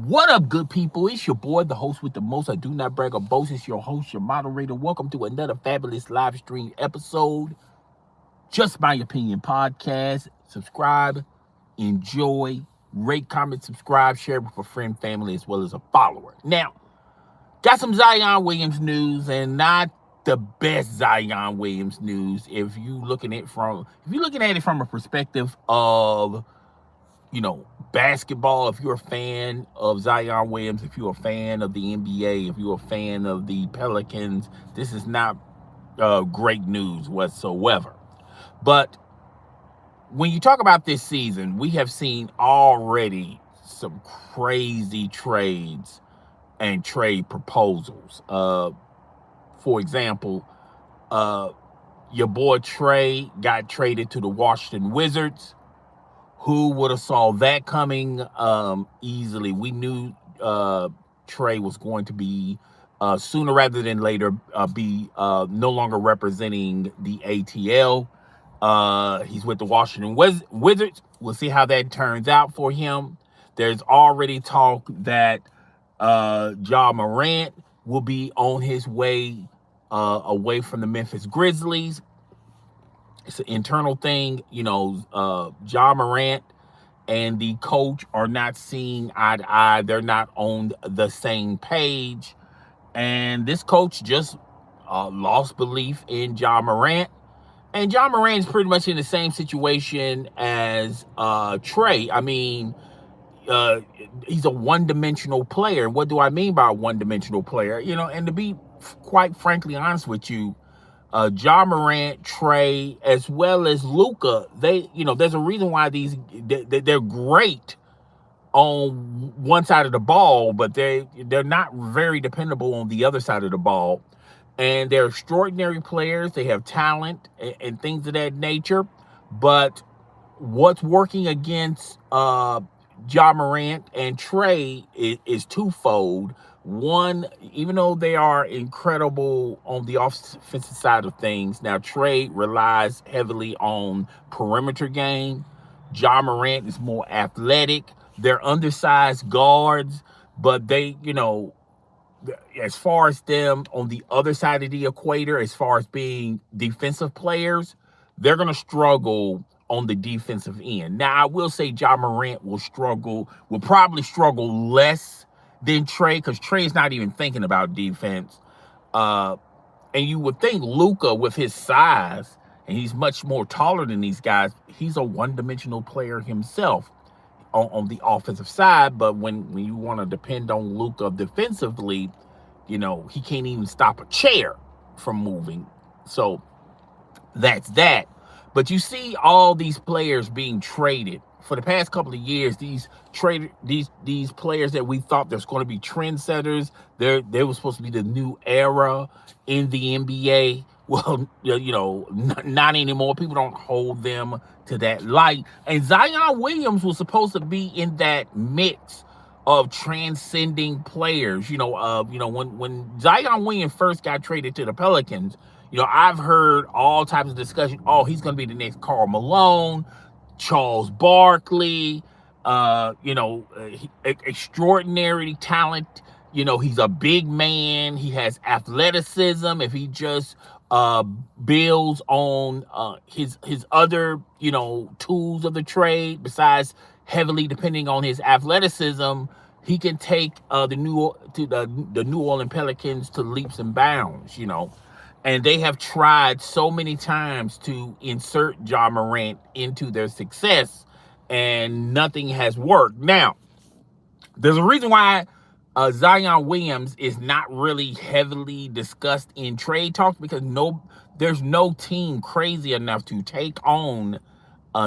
What up, good people? It's your boy, the host with the most. I do not brag or boast. It's your host, your moderator. Welcome to another fabulous live stream episode. Just My Opinion podcast. Subscribe, enjoy, rate, comment, subscribe, share with a friend, family, as well as a follower. Now, got some Zion Williams news, and not the best Zion Williams news. If you're looking at it from a perspective of basketball, if you're a fan of Zion Williams, if you're a fan of the NBA, if you're a fan of the Pelicans, this is not great news whatsoever. But when you talk about this season, we have seen already some crazy trades and trade proposals. For example, your boy Trey got traded to the Washington Wizards. Who would have saw that coming easily? We knew Trey was going to be sooner rather than later be no longer representing the ATL. He's with the Washington Wizards. We'll see how that turns out for him. There's already talk that Ja Morant will be on his way away from the Memphis Grizzlies. It's an internal thing, Ja Morant and the coach are not seeing eye to eye. They're not on the same page. And this coach just lost belief in Ja Morant. And Ja Morant is pretty much in the same situation as Trey. I mean, he's a one-dimensional player. What do I mean by a one-dimensional player? And to be quite frankly honest with you, Ja Morant, Trey, as well as Luka, there's a reason why they're great on one side of the ball, but they're not very dependable on the other side of the ball. And they're extraordinary players. They have talent and things of that nature. But what's working against Ja Morant and Trey is twofold. One, even though they are incredible on the offensive side of things, now Trey relies heavily on perimeter game. Ja Morant is more athletic. They're undersized guards, but they, as far as them on the other side of the equator, as far as being defensive players, they're going to struggle on the defensive end. Now, I will say Ja Morant will probably struggle less than Trey, because Trey's not even thinking about defense. And you would think Luka, with his size, and he's much more taller than these guys, he's a one-dimensional player himself on the offensive side. But when you want to depend on Luka defensively, he can't even stop a chair from moving. So that's that. But you see all these players being traded. For the past couple of years, these players that we thought there's going to be trendsetters, they were supposed to be the new era in the NBA. Well, not anymore. People don't hold them to that light. And Zion Williams was supposed to be in that mix of transcending players. When Zion Williams first got traded to the Pelicans, I've heard all types of discussion. Oh, he's going to be the next Karl Malone, Charles Barkley, extraordinary talent. He's a big man. He has athleticism. If he just builds on his other, tools of the trade, besides heavily depending on his athleticism, he can take the New Orleans Pelicans to leaps and bounds, And they have tried so many times to insert Ja Morant into their success, and nothing has worked. Now, there's a reason why Zion Williams is not really heavily discussed in trade talks, because there's no team crazy enough to take on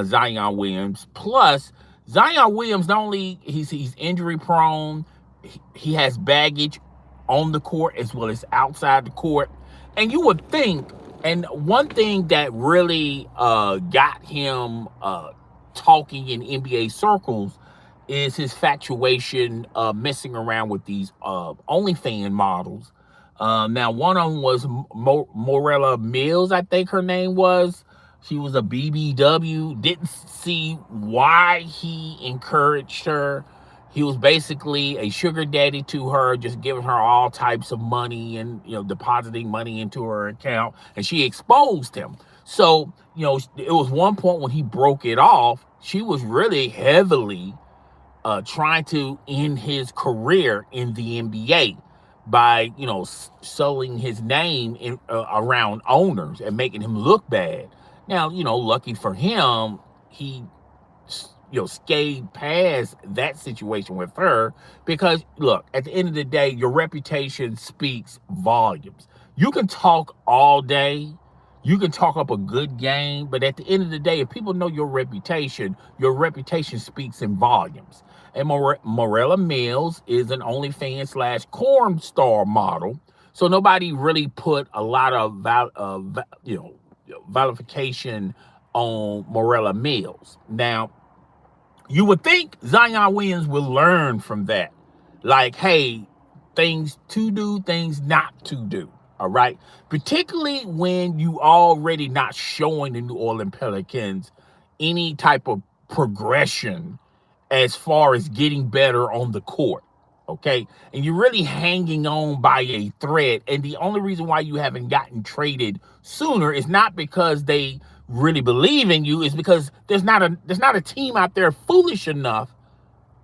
Zion Williams. Plus, Zion Williams, not only he's injury prone, he has baggage on the court as well as outside the court. And you would think, and one thing that really got him talking in NBA circles is his infatuation messing around with these OnlyFans models. Now, one of them was Morella Mills, I think her name was. She was a BBW. Didn't see why he encouraged her. He was basically a sugar daddy to her, just giving her all types of money and, depositing money into her account. And she exposed him. So, it was one point when he broke it off. She was really heavily trying to end his career in the NBA by, selling his name around owners and making him look bad. Now, lucky for him, he skate past that situation with her, because look, at the end of the day, your reputation speaks volumes. You can talk all day, you can talk up a good game, but at the end of the day, if people know your reputation speaks in volumes. And Morella Mills is an OnlyFans / corn star model, so nobody really put a lot of vilification on Morella Mills. Now, you would think Zion Williams will learn from that. Like, hey, things to do, things not to do. All right. Particularly when you already not showing the New Orleans Pelicans any type of progression as far as getting better on the court. Okay. And you're really hanging on by a thread. And the only reason why you haven't gotten traded sooner is not because they really believe in you, is because there's not a team out there foolish enough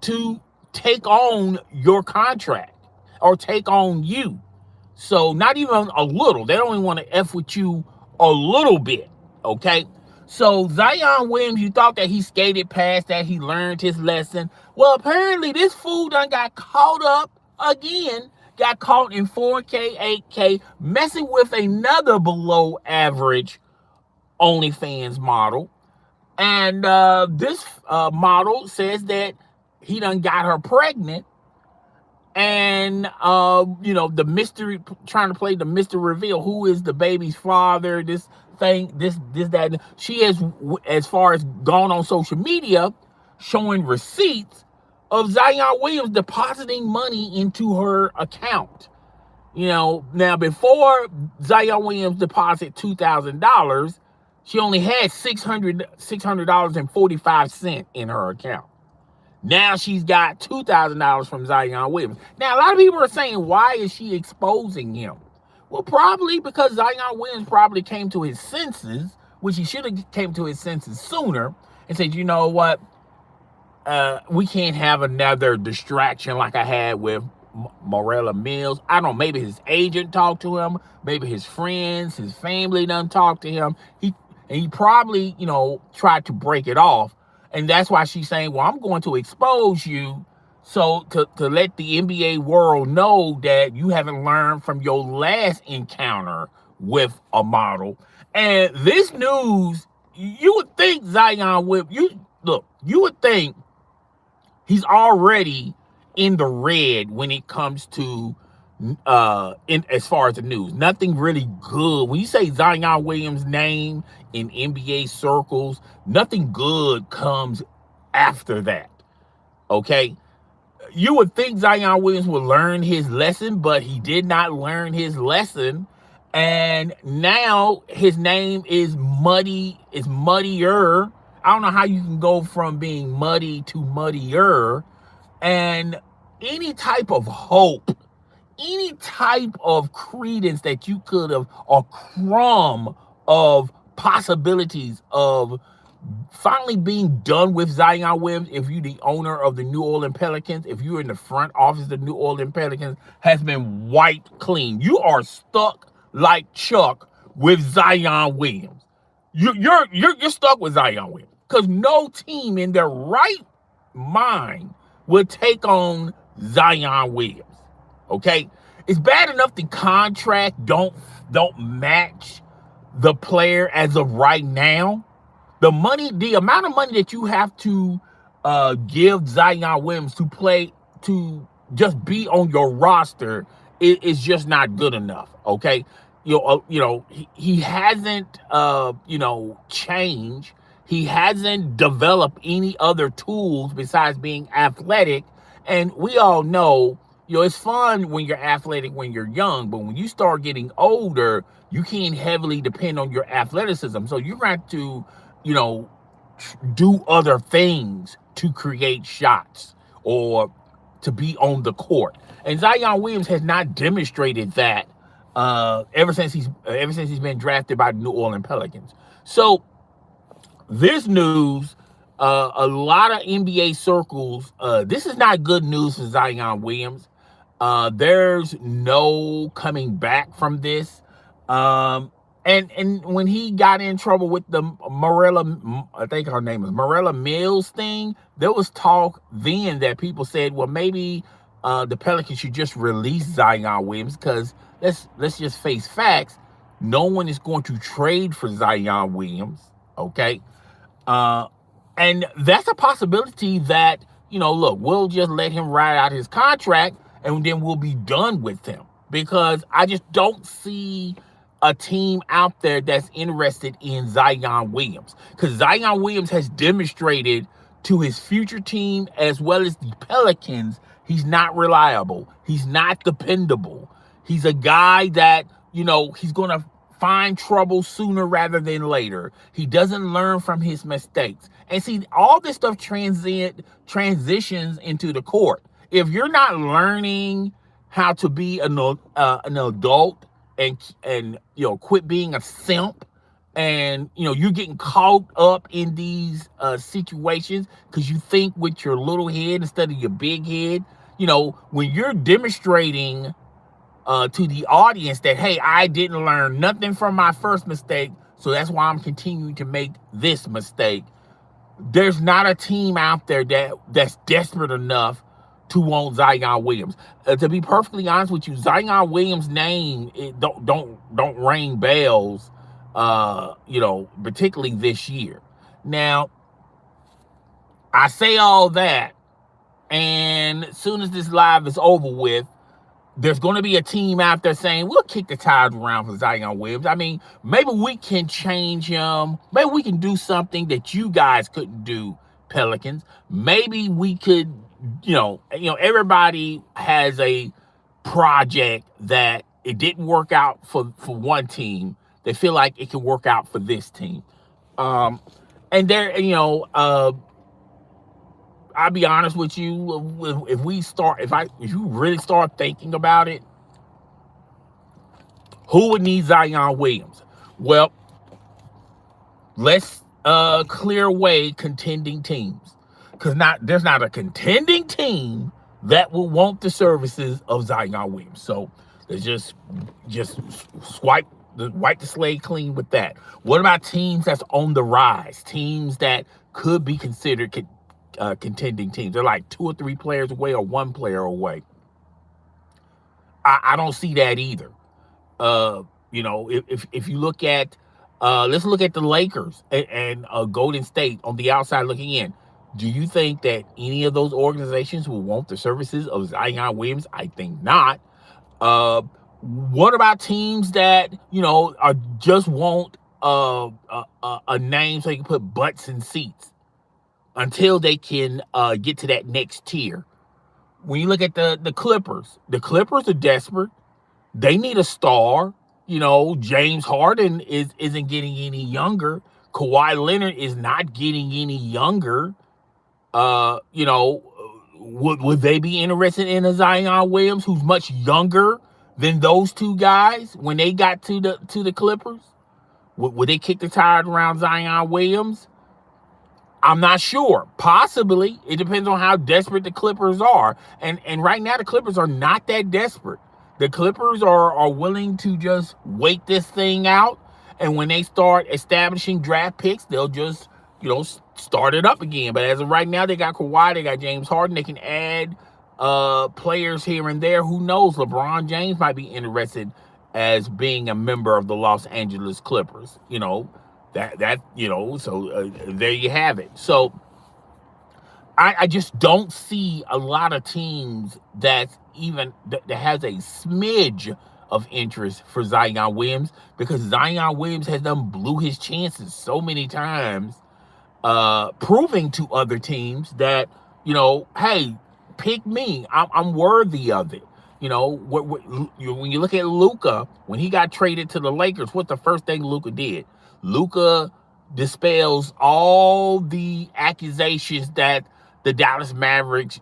to take on your contract or take on you. So not even a little. They don't even want to F with you a little bit. Okay. So Zion Williams, you thought that he skated past that, he learned his lesson. Well, apparently this fool done got caught up again, got caught in 4K, 8K, messing with another below average OnlyFans model. And this model says that he done got her pregnant. And, the mystery, trying to play the mystery reveal, who is the baby's father, this thing, this, that. She has, as far as gone on social media, showing receipts of Zion Williams depositing money into her account. Now before Zion Williams deposited $2,000, she only had $600.45 in her account. Now she's got $2,000 from Zion Williams. Now, a lot of people are saying, why is she exposing him? Well, probably because Zion Williams probably came to his senses, which he should have came to his senses sooner, and said, you know what? We can't have another distraction like I had with Morella Mills. I don't know, maybe his agent talked to him, maybe his friends, his family done talked to him. He probably, tried to break it off. And that's why she's saying, well, I'm going to expose you so to let the NBA world know that you haven't learned from your last encounter with a model. And this news, you would think Zion would, you would think he's already in the red when it comes to as far as the news. Nothing really good. When you say Zion Williams' name in NBA circles, nothing good comes after that. Okay? You would think Zion Williams would learn his lesson, but he did not learn his lesson. And now his name is muddier. I don't know how you can go from being muddy to muddier. And any type of hope, any type of credence that you could have, or crumb of possibilities of finally being done with Zion Williams, if you're the owner of the New Orleans Pelicans, if you're in the front office of the New Orleans Pelicans, has been wiped clean. You are stuck like Chuck with Zion Williams. You're stuck with Zion Williams, because no team in their right mind would take on Zion Williams. Okay, it's bad enough the contract don't match the player as of right now. The amount of money that you have to give Zion Williams to play, to just be on your roster, is just not good enough. Okay, he hasn't changed. He hasn't developed any other tools besides being athletic, and we all know. It's fun when you're athletic when you're young, but when you start getting older, you can't heavily depend on your athleticism. So you're going to, do other things to create shots or to be on the court. And Zion Williams has not demonstrated that ever since he's been drafted by the New Orleans Pelicans. So this news, a lot of NBA circles, this is not good news for Zion Williams. There's no coming back from this. And when he got in trouble with the Marilla, I think her name is Marilla Mills thing, there was talk then that people said, well, maybe the Pelicans should just release Zion Williams, because let's just face facts. No one is going to trade for Zion Williams, okay? And that's a possibility that, look, we'll just let him ride out his contract and then we'll be done with him, because I just don't see a team out there that's interested in Zion Williams, because Zion Williams has demonstrated to his future team as well as the Pelicans, he's not reliable. He's not dependable. He's a guy that, he's going to find trouble sooner rather than later. He doesn't learn from his mistakes. And see, all this stuff transitions into the court. If you're not learning how to be an adult and quit being a simp, and you're getting caught up in these situations because you think with your little head instead of your big head, when you're demonstrating to the audience that, hey, I didn't learn nothing from my first mistake, so that's why I'm continuing to make this mistake. There's not a team out there that's desperate enough to want Zion Williams. To be perfectly honest with you, Zion Williams' name don't ring bells, particularly this year. Now, I say all that, and as soon as this live is over with, there's going to be a team out there saying, we'll kick the tires around for Zion Williams. I mean, maybe we can change him. Maybe we can do something that you guys couldn't do, Pelicans. Maybe we could, everybody has a project that it didn't work out for one team. They feel like it can work out for this team. And there, I'll be honest with you, if you really start thinking about it, who would need Zion Williams? Well, let's clear away contending teams, because there's not a contending team that will want the services of Zion Williams. So let's just wipe the slate clean with that. What about teams that's on the rise? Teams that could be considered contending teams. They're like 2 or 3 players away or 1 player away. I don't see that either. If you look at, let's look at the Lakers and Golden State on the outside looking in. Do you think that any of those organizations will want the services of Zion Williams? I think not. What about teams that, are just want a name so you can put butts in seats until they can get to that next tier? When you look at the Clippers are desperate. They need a star. James Harden isn't getting any younger. Kawhi Leonard is not getting any younger. Would they be interested in a Zion Williams who's much younger than those 2 guys when they got to the Clippers? Would they kick the tires around Zion Williams? I'm not sure. Possibly. It depends on how desperate the Clippers are. And right now, the Clippers are not that desperate. The Clippers are willing to just wait this thing out. And when they start establishing draft picks, they'll just, start it up again. But as of right now, they got Kawhi, they got James Harden. They can add players here and there. Who knows? LeBron James might be interested as being a member of the Los Angeles Clippers. So there you have it. So I just don't see a lot of teams that has a smidge of interest for Zion Williams, because Zion Williams has blew his chances so many times, proving to other teams that, hey, pick me. I'm worthy of it. When you look at Luka, when he got traded to the Lakers, what's the first thing Luka did? Luka dispels all the accusations that the Dallas Mavericks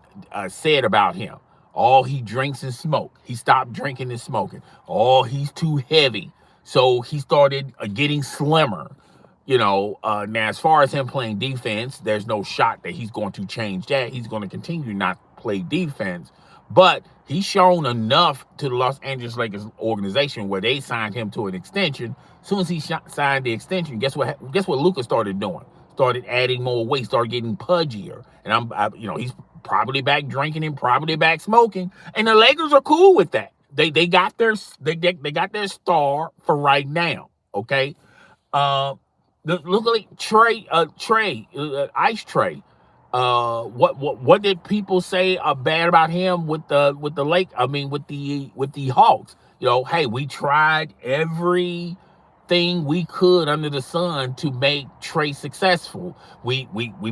said about him. Oh, he drinks and smoke. He stopped drinking and smoking. Oh, he's too heavy. So he started getting slimmer. Now as far as him playing defense, there's no shot that he's going to change that. He's going to continue to not play defense. But he's shown enough to the Los Angeles Lakers organization where they signed him to an extension. As soon as he signed the extension, guess what Luka started doing? Started adding more weight, started getting pudgier. And he's probably back drinking and probably back smoking. And the Lakers are cool with that. They got their star for right now. Okay. Look like Trey, Ice Trey. What did people say bad about him with the Hawks? Hey, we tried everything we could under the sun to make Trey successful. We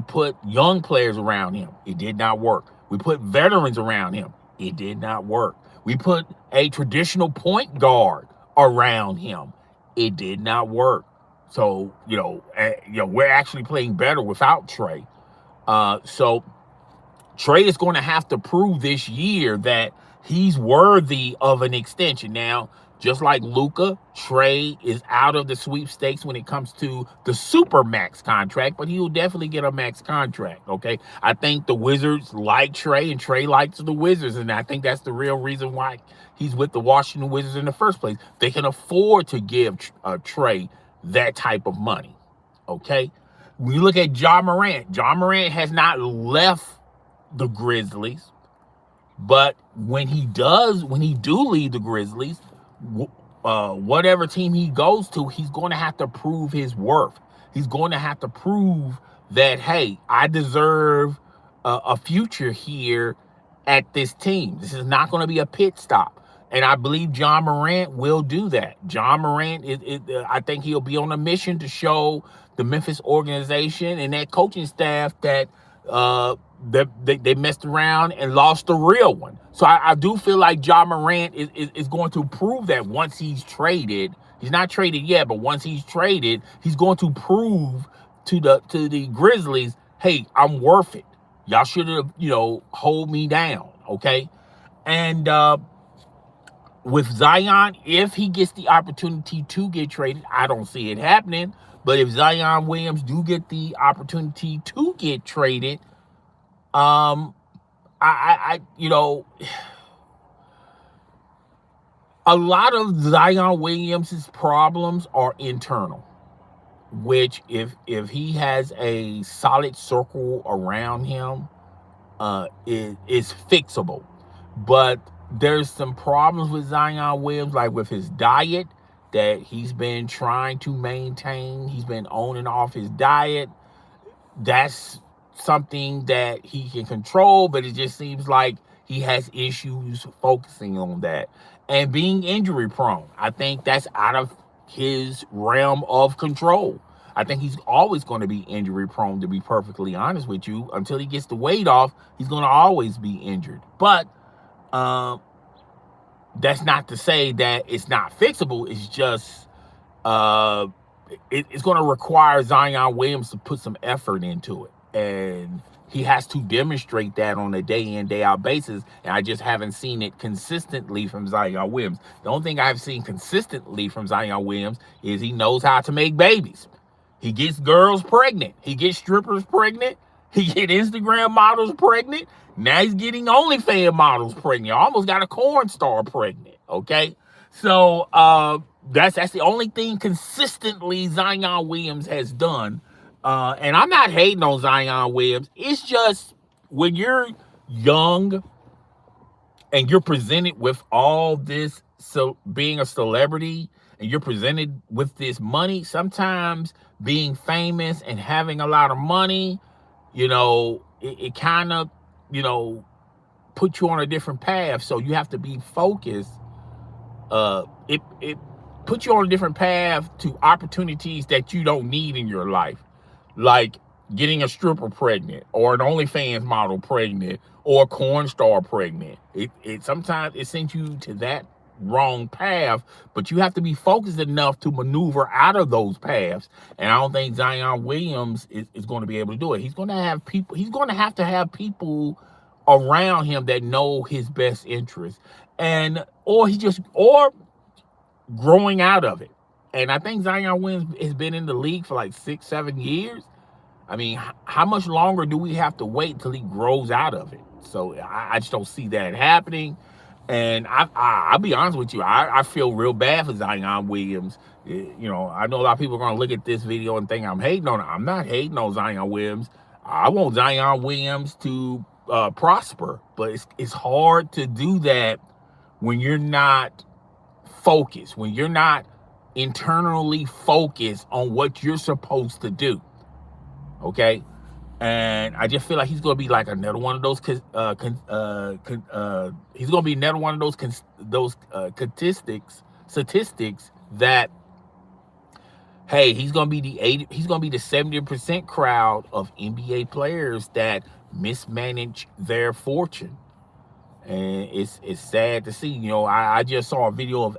put young players around him. It did not work. We put veterans around him. It did not work. We put a traditional point guard around him. It did not work. So, we're actually playing better without Trey. So Trey is going to have to prove this year that he's worthy of an extension. Now, just like Luka, Trey is out of the sweepstakes when it comes to the super max contract, but he will definitely get a max contract, okay? I think the Wizards like Trey, and Trey likes the Wizards, and I think that's the real reason why he's with the Washington Wizards in the first place. They can afford to give Trey that type of money, okay? When you look at Ja Morant has not left the Grizzlies, but when he do leave the Grizzlies, whatever team he goes to, he's going to have to prove his worth. He's going to have to prove that, hey, I deserve a future here at this team. This is not going to be a pit stop. And I believe Ja Morant will do that. Ja Morant, I think he'll be on a mission to show the Memphis organization and that coaching staff that they messed around and lost the real one. So I do feel like Ja Morant is going to prove that once he's traded. He's not traded yet, but once he's traded, he's going to prove to the Grizzlies, hey, I'm worth it. Y'all should have, hold me down, okay? And with Zion, if he gets the opportunity to get traded, I don't see it happening. But if Zion Williams do get the opportunity to get traded, a lot of Zion Williams' problems are internal, which if he has a solid circle around him, is fixable. But there's some problems with Zion Williams, like with his diet that he's been trying to maintain. He's been on and off his diet. That's something that he can control, but it just seems like he has issues focusing on that. And being injury prone, I think that's out of his realm of control. I think he's always going to be injury prone, to be perfectly honest with you. Until he gets the weight off, he's going to always be injured. But that's not to say that it's not fixable. It's just it's going to require Zion Williams to put some effort into it. And he has to demonstrate that on a day-in, day-out basis. And I just haven't seen it consistently from Zion Williams. The only thing I've seen consistently from Zion Williams is he knows how to make babies. He gets girls pregnant. He gets strippers pregnant. He gets Instagram models pregnant. Now he's getting OnlyFans models pregnant. Almost got a corn star pregnant, okay? So that's the only thing consistently Zion Williams has done. And I'm not hating on Zion Williams. It's just when you're young and you're presented with all this, so being a celebrity, and you're presented with this money, sometimes being famous and having a lot of money, it kind of, put you on a different path. So you have to be focused. It puts you on a different path to opportunities that you don't need in your life. Like getting a stripper pregnant, or an OnlyFans model pregnant, or a corn star pregnant. It sometimes it sends you to that wrong path, but you have to be focused enough to maneuver out of those paths. And I don't think Zion Williams is going to be able to do it. He's going to have people, he's going to have people around him that know his best interest. And or growing out of it. And I think Zion Williams has been in the league for like 6-7 years. I mean, how much longer do we have to wait till he grows out of it? So I just don't see that happening. And I'll be honest with you, I feel real bad for Zion Williams. You know, I know a lot of people are going to look at this video and think I'm hating on it. I'm not hating on Zion Williams. I want Zion Williams to prosper, but it's hard to do that when you're not focused, when you're not internally focused on what you're supposed to do. Okay, and I just feel like he's going to be like another one of those. He's going to be another one of those statistics that, hey, he's going to be he's going to be the 70% crowd of NBA players that mismanage their fortune. And it's sad to see. You know, I just saw a video of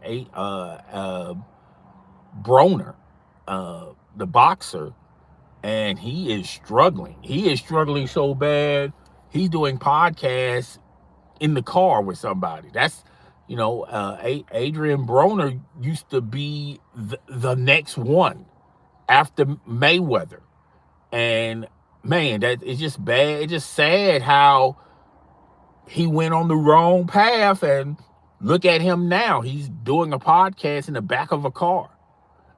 Broner, the boxer. And he is struggling. He is struggling so bad. He's doing podcasts in the car with somebody. That's, you know, Adrian Broner used to be the next one after Mayweather. And man, that it's just bad. It's just sad how he went on the wrong path. And look at him now. He's doing a podcast in the back of a car.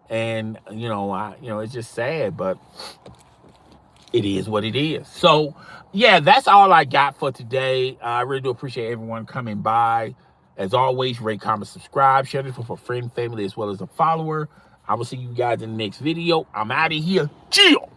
And, you know, it's just sad, but it is what it is. So, yeah, that's all I got for today. I really do appreciate everyone coming by. As always, rate, comment, subscribe, share this with a friend, family, as well as a follower. I will see you guys in the next video. I'm out of here. Chill.